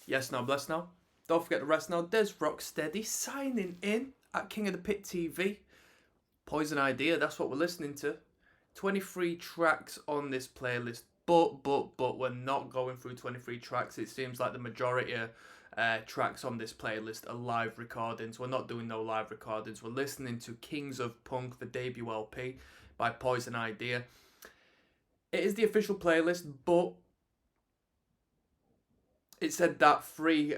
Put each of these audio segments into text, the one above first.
Yes, now, bless now. Don't forget the rest now. There's ROCKSTEADY signing in at King of the Pit TV. Poison Idea, that's what we're listening to. 23 tracks on this playlist, but we're not going through 23 tracks. It seems like the majority of tracks on this playlist are live recordings. We're not doing no live recordings. We're listening to Kings of Punk, the debut LP by Poison Idea. It is the official playlist, but it said that 3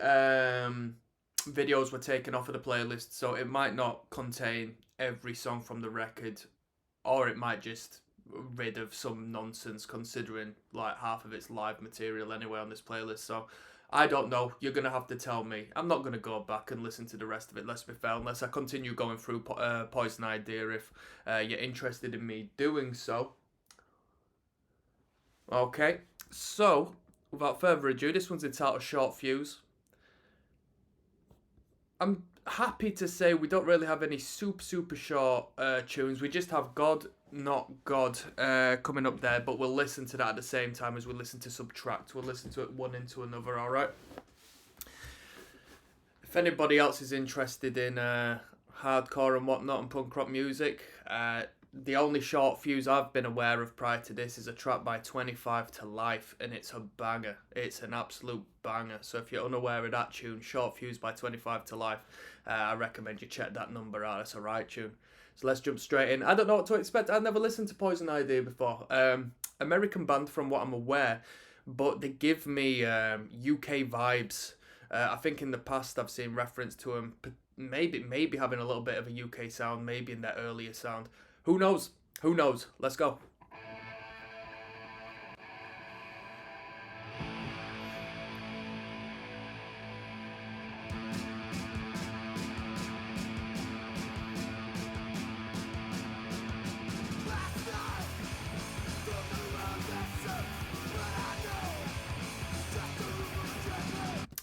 videos were taken off of the playlist, so it might not contain every song from the record, or it might just rid of some nonsense considering like half of it's live material anyway on this playlist. So I don't know, you're gonna have to tell me. I'm not gonna go back and listen to the rest of it, let's be fair, unless I continue going through Poison Idea if you're interested in me doing so. Okay, so without further ado, this one's entitled Short Fuse. I'm happy to say we don't really have any super short tunes. We just have God Not God coming up there, but we'll listen to that at the same time as we listen to Subtract. We'll listen to it one into another, alright? If anybody else is interested in hardcore and whatnot and punk rock music, the only short fuse I've been aware of prior to this is a track by 25 to Life, and it's a banger. It's an absolute banger. So if you're unaware of that tune, Short Fuse by 25 to Life, I recommend you check that number out. It's a right tune. So let's jump straight in. I don't know what to expect. I've never listened to Poison Idea before. American band from what I'm aware, but they give me UK vibes. I think in the past I've seen reference to them maybe having a little bit of a UK sound, maybe in their earlier sound. Who knows? Who knows? Let's go.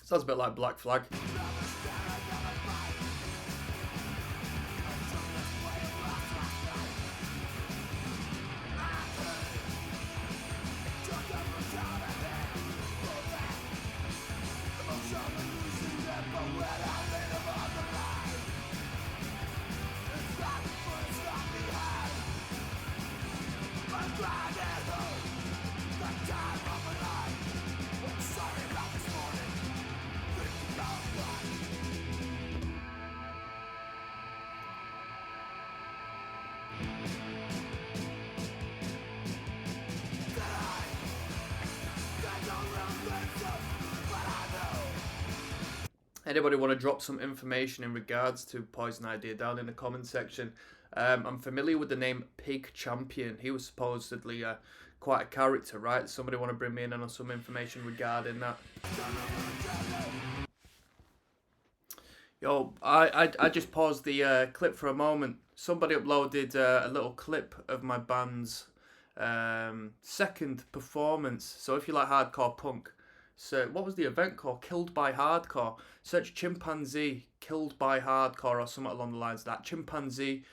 Sounds a bit like Black Flag. Anybody want to drop some information in regards to Poison Idea down in the comment section? I'm familiar with the name Pig Champion. He was supposedly quite a character, right? Somebody want to bring me in on some information regarding that? Yo, I just paused the clip for a moment. Somebody uploaded a little clip of my band's second performance. So if you like hardcore punk, so what was the event called? Killed by Hardcore. Search Chimpanzee Killed by Hardcore or something along the lines of that. Chimpanzee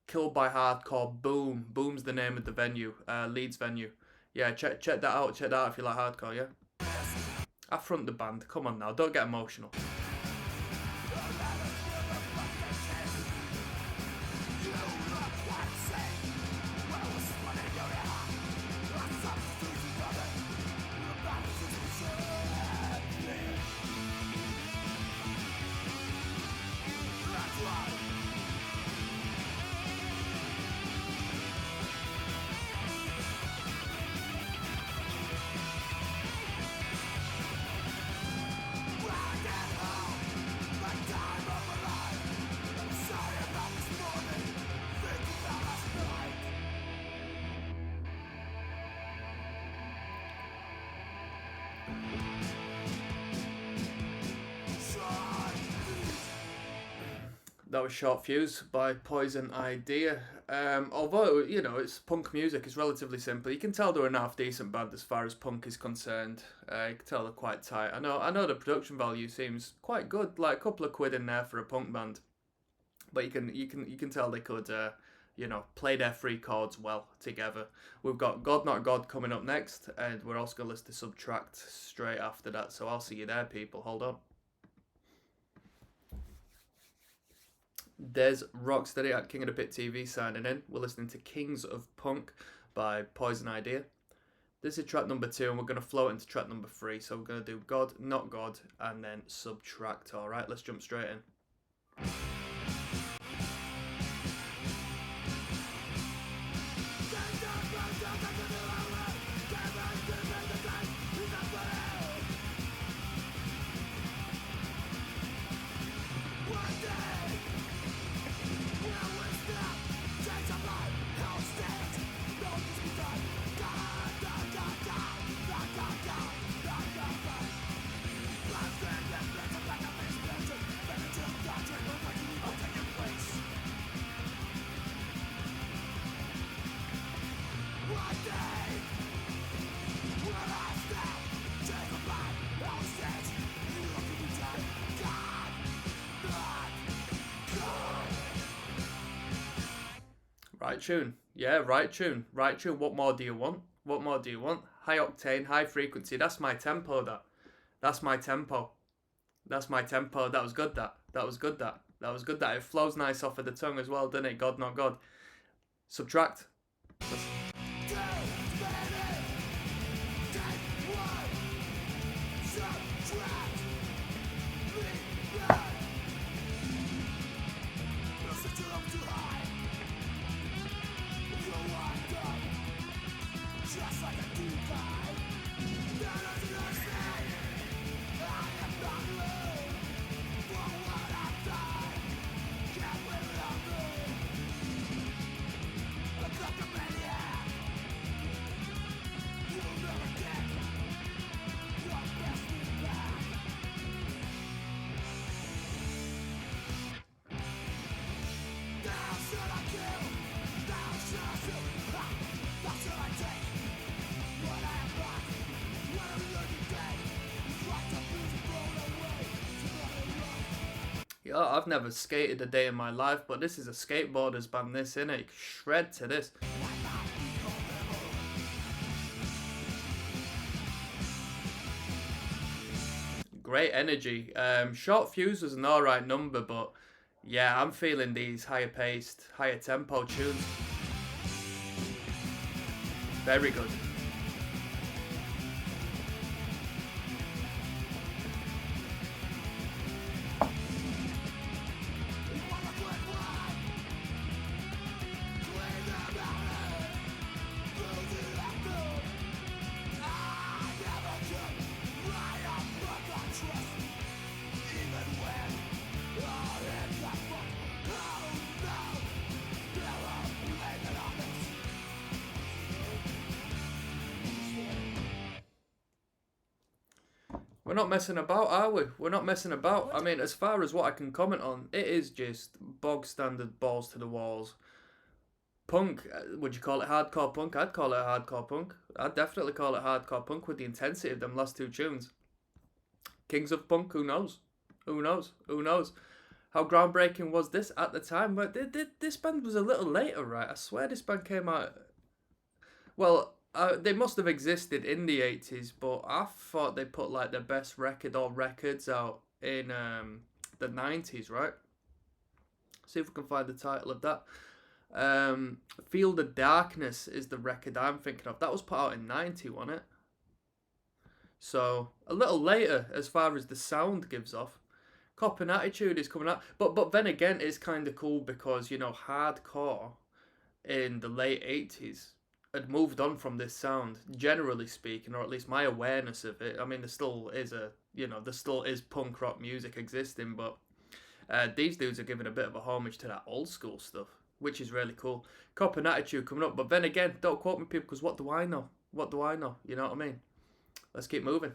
Killed by Hardcore. Boom. Boom's the name of the venue. Leeds venue. Yeah, check that out. Check that out if you like hardcore, yeah? I front the band. Come on now. Don't get emotional. That was Short Fuse by Poison Idea. Although, you know, it's punk music, it's relatively simple. You can tell they're a half-decent band as far as punk is concerned. You can tell they're quite tight. I know the production value seems quite good, like a couple of quid in there for a punk band. But you can tell they could you know, play their three chords well together. We've got God Not God coming up next, and we're also going to listen to Subtract straight after that. So I'll see you there, people. Hold on. There's Rocksteady at King of the Pit TV signing in. We're listening to Kings of Punk by Poison Idea. This is track number 2, and we're going to flow into track number 3. So we're going to do God, Not God, and then Subtract. Alright, let's jump straight in. Right tune. Yeah, right tune. Right tune. What more do you want? What more do you want? High octane, high frequency. That's my tempo, that. That's my tempo. That's my tempo. That was good, that. That was good, that. That was good, that. It flows nice off of the tongue as well, doesn't it? God, not God. Subtract. Yeah, I've never skated a day in my life, but this is a skateboarder's band, this, innit? Shred to this. Great energy. Short Fuse was an alright number, but yeah, I'm feeling these higher paced, higher tempo tunes. Very good. We're not messing about, are we? We're not messing about. I mean, as far as what I can comment on, it is just bog standard balls to the walls. Punk, would you call it hardcore punk? I'd call it hardcore punk. I'd definitely call it hardcore punk with the intensity of them last two tunes. Kings of Punk, who knows? Who knows? Who knows? How groundbreaking was this at the time? But this band was a little later, right? I swear this band came out... Well... they must have existed in the 80s, but I thought they put like their best record or records out in the 90s, right? See if we can find the title of that. Feel the Darkness is the record I'm thinking of. That was put out in 90, wasn't it? So, a little later as far as the sound gives off. Cop and Attitude is coming out. But then again, it's kind of cool because, you know, hardcore in the late 80s had moved on from this sound, generally speaking, or at least my awareness of it. I mean, there still is punk rock music existing, but these dudes are giving a bit of a homage to that old school stuff, which is really cool. Cop and Attitude coming up, but then again, don't quote me, people, because what do I know? What do I know? You know what I mean? Let's keep moving.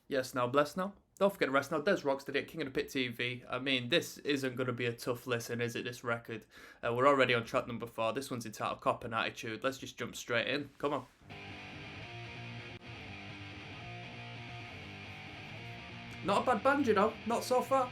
Yes, now bless now. Don't forget the rest now. There's ROCKSTEADY at King of the Pit TV. I mean, this isn't going to be a tough listen, is it, this record? We're already on track number 4. This one's entitled Cop and Attitude. Let's just jump straight in. Come on. Not a bad band, you know. Not so far.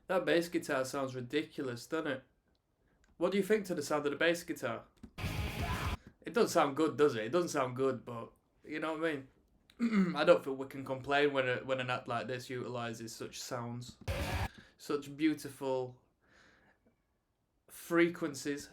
That bass guitar sounds ridiculous, doesn't it? What do you think to the sound of the bass guitar? It doesn't sound good, does it? It doesn't sound good, but you know what I mean? I don't think we can complain when an act like this utilises such sounds, such beautiful frequencies.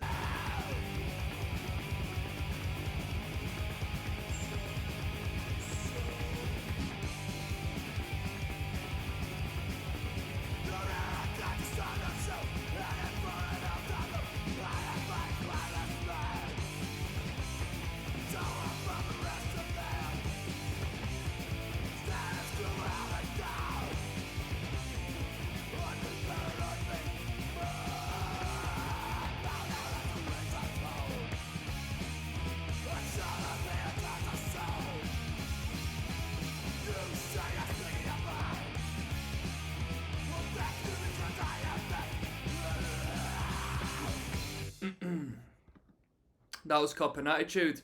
That was Cop and Attitude.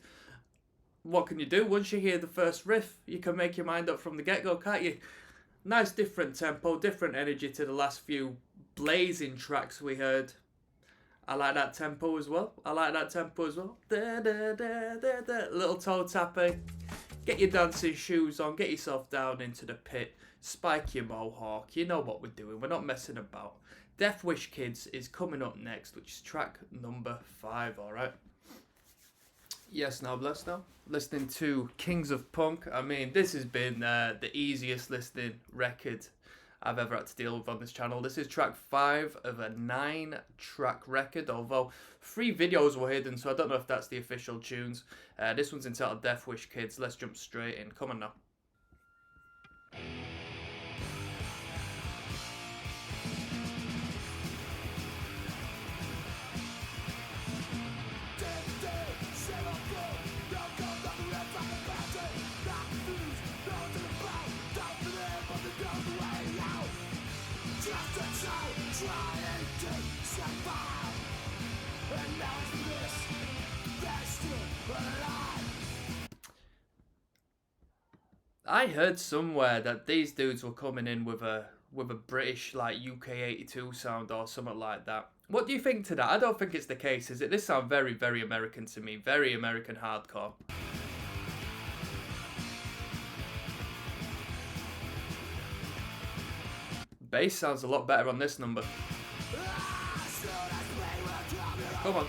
What can you do? Once you hear the first riff, you can make your mind up from the get-go, can't you? Nice different tempo, different energy to the last few blazing tracks we heard. I like that tempo as well. Da, da, da, da, da. Little toe tappy. Get your dancing shoes on, get yourself down into the pit, spike your mohawk. You know what we're doing, we're not messing about. Death Wish Kids is coming up next, which is track number 5, alright? Yes, now bless now. Listening to Kings of Punk. I mean, this has been the easiest listening record I've ever had to deal with on this channel. This is track 5 of a 9-track record, although 3 videos were hidden, so I don't know if that's the official tunes. This one's entitled Death Wish Kids. Let's jump straight in. Come on now. I heard somewhere that these dudes were coming in with a British like UK 82 sound or something like that. What do you think to that? I don't think it's the case, is it? This sounds very, very American to me. Very American hardcore. Bass sounds a lot better on this number. Come on.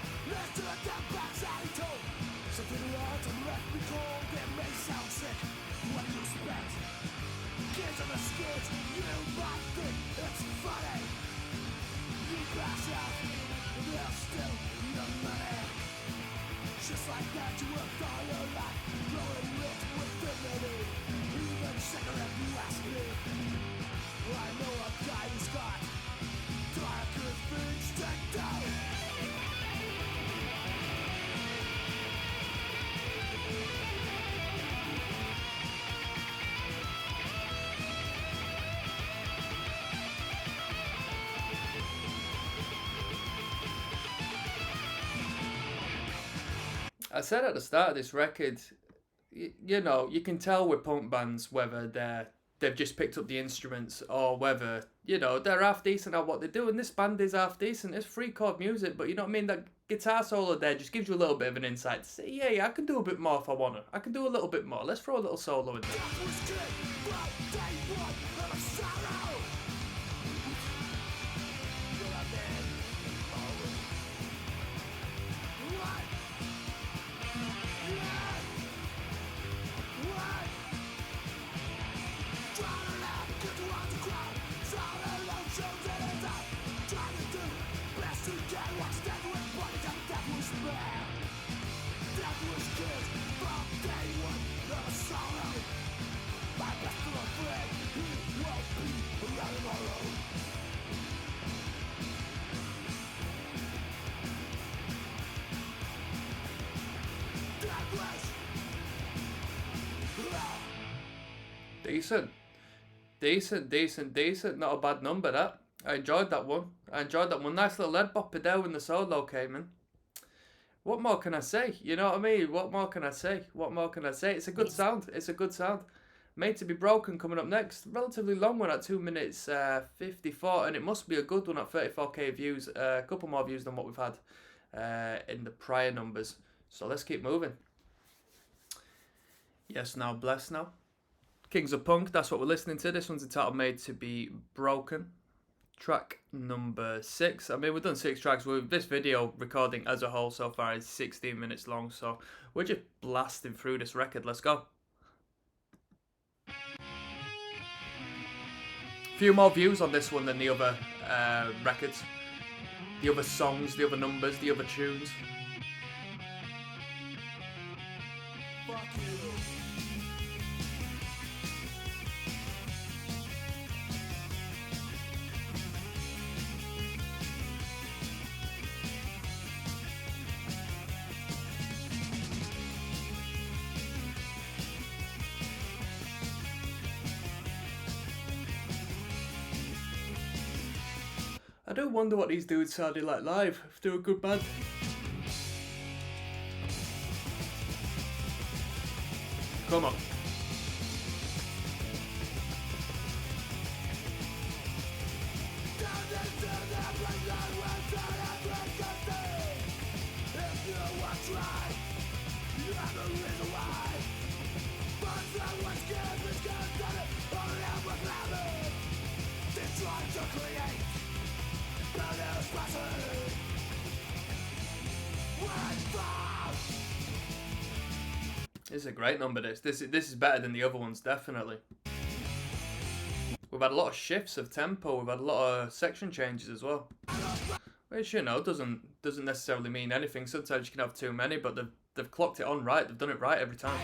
Just like that, you worked all your life, growing rich with dignity. Even cigarette you ask me. I know a guy who's got darker things to do. I said at the start of this record, you know, you can tell with punk bands whether they've just picked up the instruments or whether, you know, they're half decent at what they do. And this band is half decent. It's 3-chord music, but you know what I mean? That guitar solo there just gives you a little bit of an insight to say, yeah, I can do a bit more if I want to. I can do a little bit more. Let's throw a little solo in there. Decent. Not a bad number, that. I enjoyed that one. Nice little lead bopper there when the solo came in. What more can I say? You know what I mean? What more can I say? It's a good sound. Made to Be Broken coming up next. Relatively long one at 2 minutes 54, and it must be a good one at 34k views. A couple more views than what we've had in the prior numbers. So let's keep moving. Yes, Now Blessed Now. Kings of Punk, that's what we're listening to. This one's entitled Made to Be Broken. Track number 6. I mean, we've done 6 tracks. This video recording as a whole so far is 16 minutes long, so we're just blasting through this record. Let's go. Few more views on this one than the other records, the other songs, the other numbers, the other tunes. Fuck you. I do wonder what these dudes sounded like live, if they're a good band. Come on. This is a great number. This is better than the other ones, definitely. We've had a lot of shifts of tempo. We've had a lot of section changes as well, which, you know, doesn't necessarily mean anything. Sometimes you can have too many, but they've clocked it on right. They've done it right every time.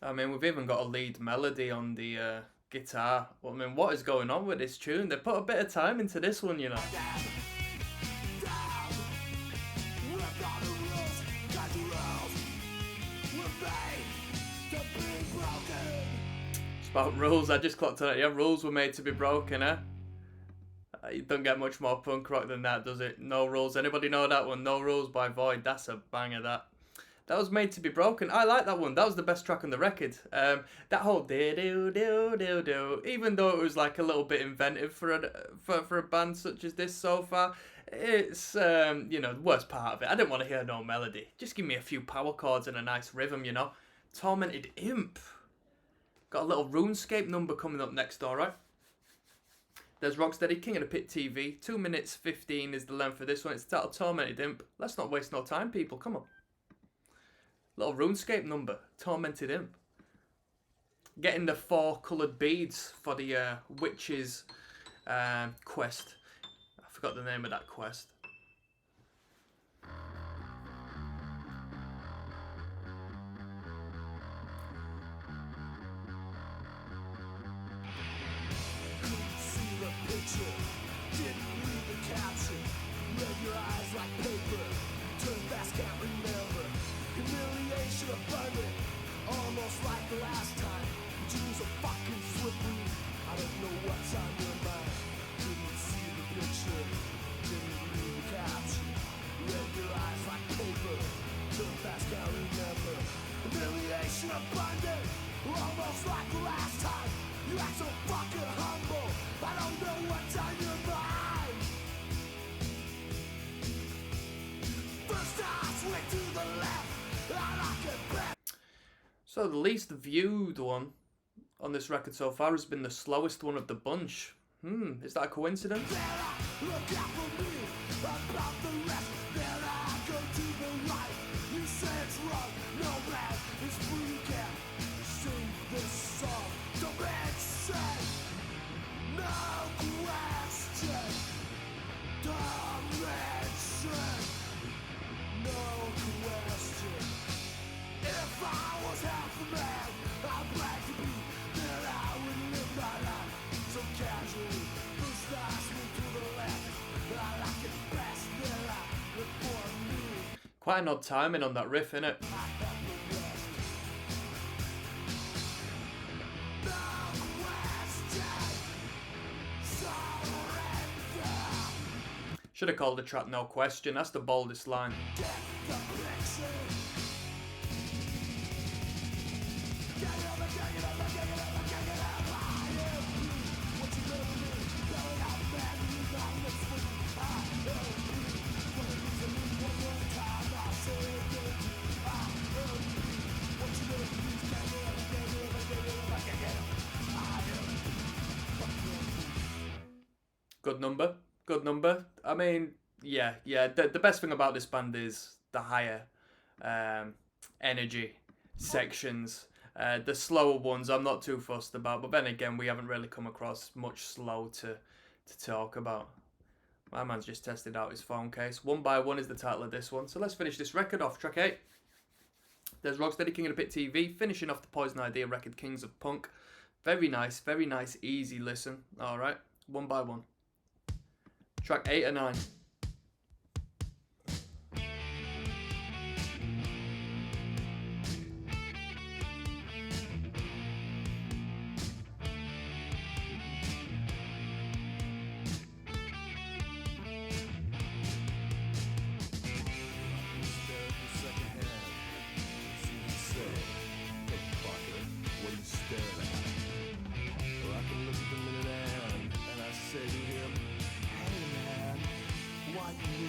I mean, we've even got a lead melody on the guitar. I mean, what is going on with this tune? They put a bit of time into this one, you know. It's about rules. I just clocked on it. Yeah, rules were made to be broken, eh? You don't get much more punk rock than that, does it? No Rules. Anybody know that one? No Rules by Void. That's a banger, that. That was Made to Be Broken. I like that one. That was the best track on the record. That whole do-do-do-do-do, even though it was like a little bit inventive for a band such as this so far, it's, you know, the worst part of it. I didn't want to hear no melody. Just give me a few power chords and a nice rhythm, you know. Tormented Imp. Got a little RuneScape number coming up next, alright? There's Rocksteady, King of the Pit TV. 2 minutes 15 is the length of this one. It's titled Tormented Imp. Let's not waste no time, people. Come on. Little RuneScape number. Tormented Imp. Getting the 4 coloured beads for the witches quest. I forgot the name of that quest. Didn't read the caption. Read your eyes like paper. Turn fast, can't remember. Humiliation abundant, almost like the last time. Jews are fucking slippery. I don't know what's on your mind. Couldn't what's on your mind. First I swing to the left, I like it back. So the least viewed one on this record so far has been the slowest one of the bunch. Is that a coincidence? Then I look out for me, about the rest. Then I go to the right. You say it's wrong, no man, it's free. You can sing this song. Don't mention, no question. Don't mention, no question. If I was half a man, I'd like to be. Then I would live my life so casually. First I swing to the left, I like it best. Then I look for me. Quite an odd timing on that riff, innit? I have the rest. No question. Surrender. Should have called the track No Question. That's the boldest line. Get the picture. Get it up, get it up, get it up, get it up. I am you. What you gonna do? Spell it out, man. You got this for me. I am you. For the reason you one more time, I say it again. I am you. What you gonna do? Get it up, get it up, get it up, get it up. I am you. Fuck you. Good number. Good number. I mean, yeah. The best thing about this band is the higher energy sections. The slower ones I'm not too fussed about, but then again, we haven't really come across much slow to talk about. My man's just tested out his phone case. One by One is the title of this one. So let's finish this record off. Track 8. There's Rocksteady, King of the Pit TV, finishing off the Poison Idea record, Kings of Punk. Very nice, easy listen. Alright, One by One. Track 8 or 9.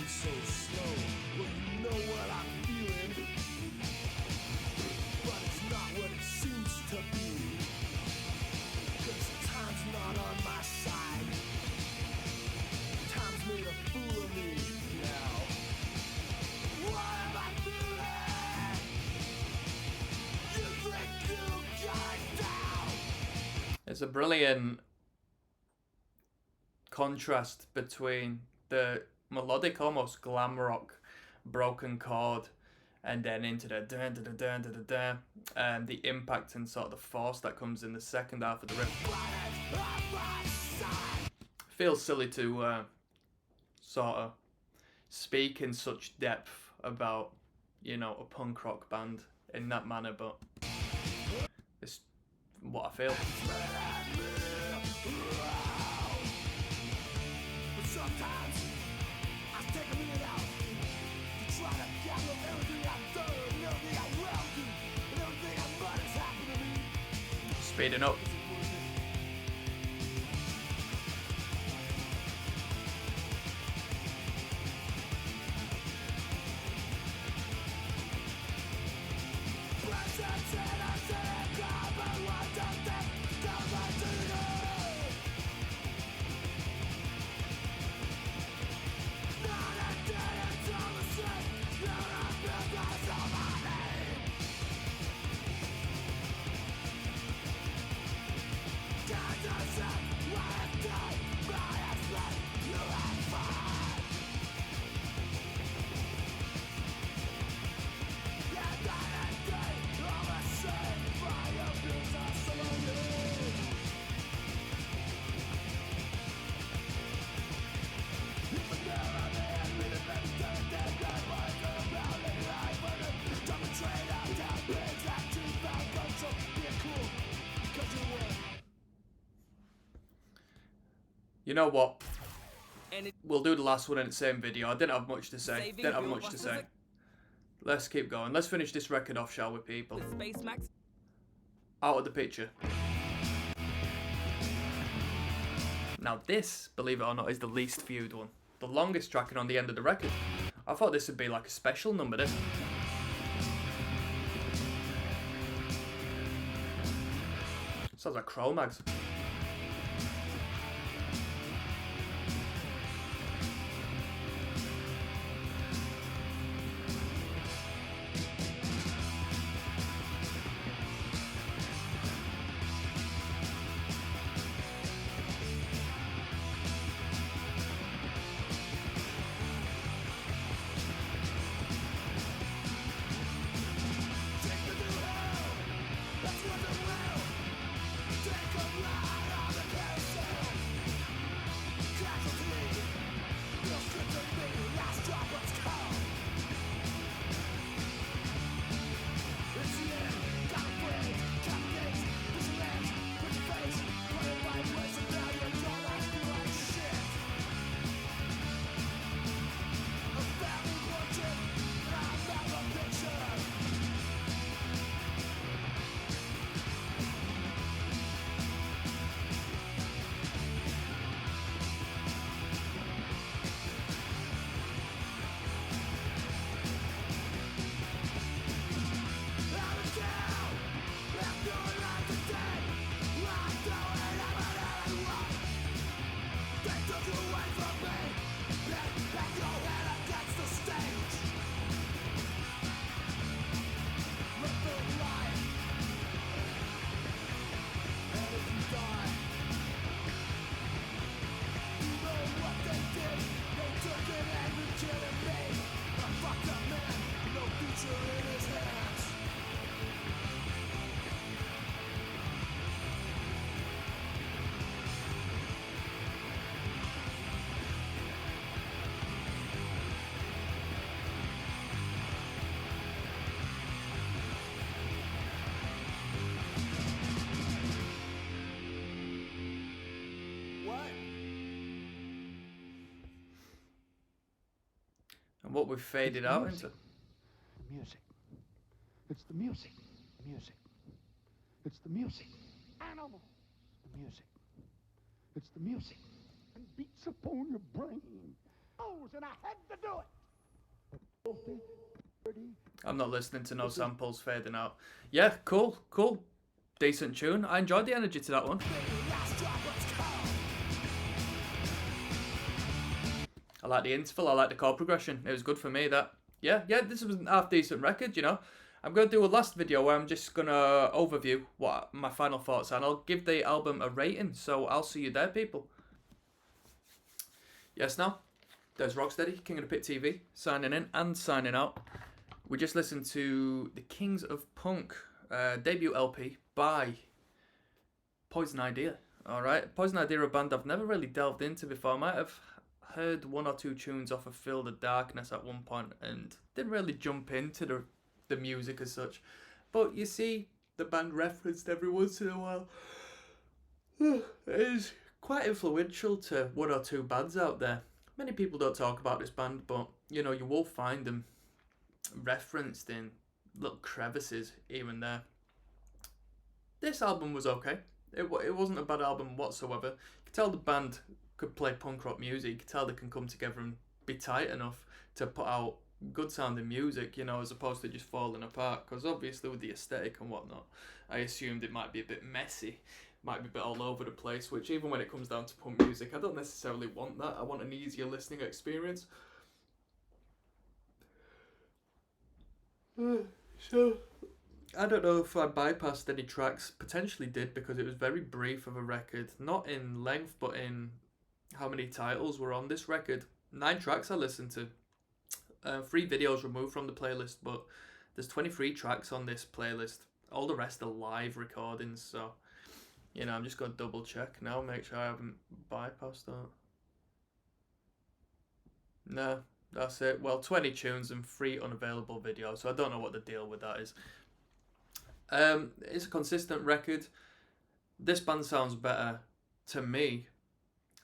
So slow, well you know what I'm feeling, but it's not what it seems to be, 'cause time's not on my side, time's made a fool of me now. What am I feeling? You think you got it down? There's a brilliant contrast between the melodic, almost glam rock, broken chord, and then into the dun dun dun dun dun dun, and the impact and sort of the force that comes in the second half of the riff. Feels silly to sort of speak in such depth about, you know, a punk rock band in that manner, but it's what I feel. But sometimes I take a minute out to try to gather everything I've done, and everything I will do, and everything I might has happened to me. Speeding up. Is it worth it? You know what? We'll do the last one in the same video. I didn't have much to say. Let's keep going. Let's finish this record off, shall we, people? Out of the picture. Now this, believe it or not, is the least viewed one. The longest tracking on the end of the record. I thought this would be like a special number, this. Sounds like Cro-Mags. And what we've faded out into. The music. It's the music. Music. It's the music. Animals. The music. It's the music. And beats upon your brain. Oh, and I had to do it. Filthy, dirty. I'm not listening to no samples fading out. Yeah, cool. Decent tune. I enjoyed the energy to that one. I like the interval, I like the chord progression. It was good for me, that. Yeah, this was an half decent record, you know. I'm going to do a last video where I'm just going to overview what my final thoughts are, and I'll give the album a rating, so I'll see you there, people. Yes, now, there's Rocksteady, King of the Pit TV, signing in and signing out. We just listened to the Kings of Punk debut LP by Poison Idea. Alright, Poison Idea are a band I've never really delved into before. I might have heard one or two tunes off of Feel the Darkness at one point and didn't really jump into the music as such. But you see the band referenced every once in a while. It is quite influential to one or two bands out there. Many people don't talk about this band, but you know, you will find them referenced in little crevices even there. This album was okay. It wasn't a bad album whatsoever. You could tell the band could play punk rock music. You could tell they can come together and be tight enough to put out good sounding music, you know, as opposed to just falling apart. Because obviously with the aesthetic and whatnot, I assumed it might be a bit messy, might be a bit all over the place, which even when it comes down to punk music, I don't necessarily want that. I want an easier listening experience. So, I don't know if I bypassed any tracks. Potentially did, because it was very brief of a record. Not in length, but in how many titles were on this record. 9 tracks I listened to. 3 videos removed from the playlist, but there's 23 tracks on this playlist. All the rest are live recordings, so, you know, I'm just going to double check now, make sure I haven't bypassed that. No, that's it. Well, 20 tunes and 3 unavailable videos, so I don't know what the deal with that is. It's a consistent record. This band sounds better to me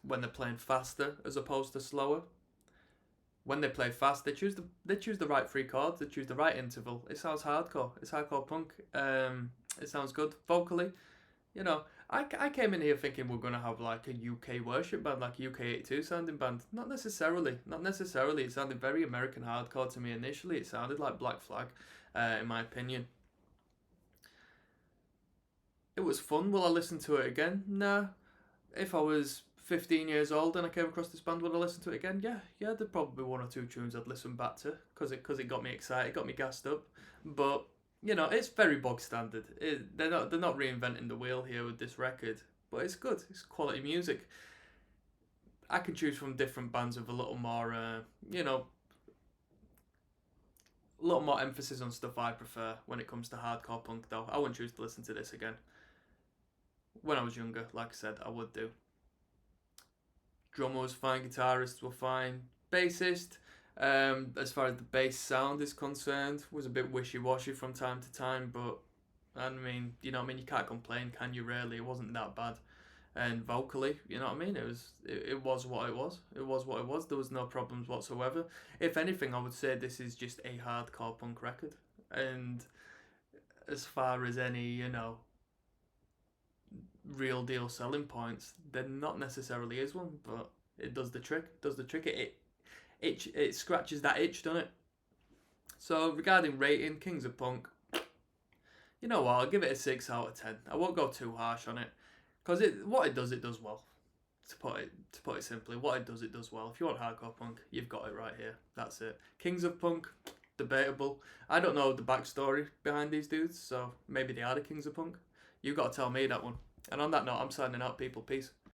when they're playing faster as opposed to slower. When they play fast, they choose the right 3 chords, they choose the right interval. It sounds hardcore. It's hardcore punk. It sounds good vocally. You know, I came in here thinking we're gonna have like a UK worship band, like a UK 82 sounding band. Not necessarily. Not necessarily. It sounded very American hardcore to me initially. It sounded like Black Flag, in my opinion. It was fun. Will I listen to it again? Nah. If I was 15 years old and I came across this band, would I listen to it again? Yeah, there'd probably be one or two tunes I'd listen back to because it got me excited, got me gassed up. But you know, it's very bog standard. They're not reinventing the wheel here with this record, but it's good. It's quality music. I can choose from different bands with a little more, you know, a little more emphasis on stuff I prefer when it comes to hardcore punk. Though I wouldn't choose to listen to this again. When I was younger, like I said, I would do. Drummer was fine, guitarists were fine, bassist, as far as the bass sound is concerned, was a bit wishy-washy from time to time, but I mean, you know what I mean, you can't complain, can you really? It wasn't that bad. And vocally, you know what I mean, it was what it was. It was what it was. There was no problems whatsoever. If anything, I would say this is just a hardcore punk record. And as far as any, you know, real deal selling points, there not necessarily is one, but it does the trick. It scratches that itch, doesn't it? So regarding rating, Kings of Punk, you know what? I'll give it a 6 out of 10. I won't go too harsh on it because what it does well. To put it simply, what it does well. If you want hardcore punk, you've got it right here. That's it. Kings of Punk, debatable. I don't know the backstory behind these dudes, so maybe they are the Kings of Punk. You've got to tell me that one. And on that note, I'm signing out, people. Peace.